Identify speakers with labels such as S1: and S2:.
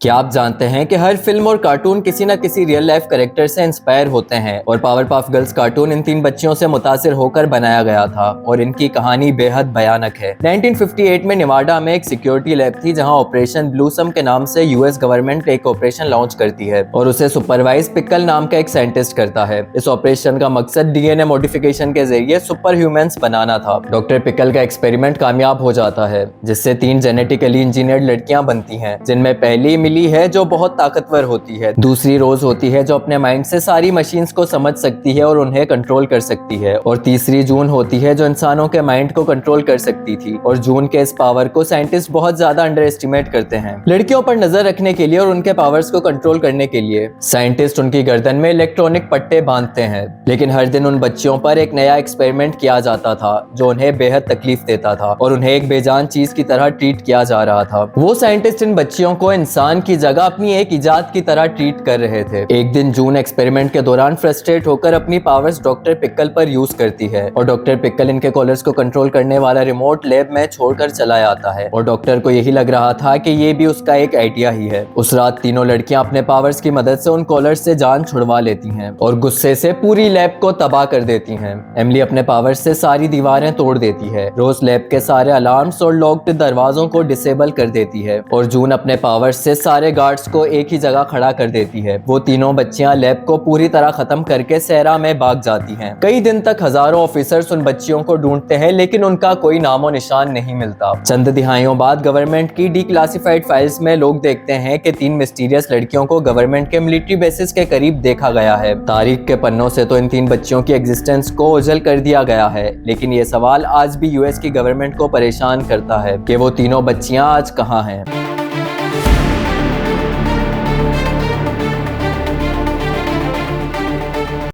S1: क्या आप जानते हैं कि हर फिल्म और कार्टून किसी न किसी रियल लाइफ कैरेक्टर से इंस्पायर होते हैं और पावर पफ गर्ल्स कार्टून इन तीन बच्चियों से मुतासिर होकर बनाया गया था और इनकी कहानी बेहद भयानक है। 1958 में निवाडा में एक सिक्योरिटी लैब थी जहां ऑपरेशन ब्लूसम के नाम से यूएस गवर्नमेंट एक ऑपरेशन लॉन्च करती है और उसे सुपरवाइज पिकल नाम का एक साइंटिस्ट करता है। इस ऑपरेशन का मकसद डीएनए मॉडिफिकेशन के जरिए सुपर ह्यूमंस बनाना था। डॉक्टर पिकल का एक्सपेरिमेंट कामयाब हो जाता है जिससे 3 जेनेटिकली इंजीनियर्ड लड़कियां बनती हैं, जिनमें पहली मिली है जो बहुत ताकतवर होती है, दूसरी रोज होती है जो अपने माइंड से सारी मशीन्स को समझ सकती है और उन्हें कंट्रोल कर सकती है, और तीसरी जून होती है जो इंसानों के माइंड को कंट्रोल कर सकती थी। और जून के इस पावर को साइंटिस्ट बहुत ज्यादा अंडर एस्टिमेट करते हैं। लड़कियों पर नजर रखने के लिए और उनके पावर्स को कंट्रोल करने के लिए साइंटिस्ट उनकी गर्दन में इलेक्ट्रॉनिक पट्टे बांधते हैं, लेकिन हर दिन उन बच्चियों पर एक नया एक्सपेरिमेंट किया जाता था जो उन्हें बेहद तकलीफ देता था और उन्हें एक बेजान चीज की तरह ट्रीट किया जा रहा था। वो साइंटिस्ट इन बच्चियों को इंसान की जगह अपनी एक इजाद की तरह ट्रीट कर रहे थे। एक दिन जून एक्सपेरिमेंट के दौरान फ्रस्ट्रेट होकर अपनी पावर्स डॉक्टर पिकल पर यूज करती है और डॉक्टर पिकल इनके कॉलर्स को कंट्रोल करने वाला रिमोट लैब में छोड़कर चला आता है और डॉक्टर को यही लग रहा था कि ये भी उसका एक आइडिया ही है। उस रात तीनों लड़कियां अपने पावर्स की मदद से उन कॉलर्स से जान छुड़वा लेती हैं और गुस्से से पूरी लैब को तबाह कर देती हैं। एमिली अपने पावर्स से सारी दीवारें तोड़ देती है, रोज लैब के सारे अलार्म्स और लॉक्ड दरवाजों को डिसेबल कर देती है और जून अपने पावर्स से सारे गार्ड्स को एक ही जगह खड़ा कर देती है। वो तीनों बच्चियां लैब को पूरी तरह खत्म करके सहरा में भाग जाती हैं। कई दिन तक हजारों ऑफिसर्स उन बच्चियों को ढूंढते हैं लेकिन उनका कोई नामो निशान नहीं मिलता। चंद दिहाइयों बाद गवर्नमेंट की डीक्लासिफाइड फाइल्स में लोग देखते हैं कि 3 मिस्टीरियस लड़कियों को गवर्नमेंट के मिलिट्री बेसिस के करीब देखा गया है। तारीख के पन्नों से तो इन 3 बच्चियों की एग्जिस्टेंस को ओझल कर दिया गया है, लेकिन ये सवाल आज भी यूएस की गवर्नमेंट को परेशान करता है कि वो तीनों बच्चियां आज कहां हैं।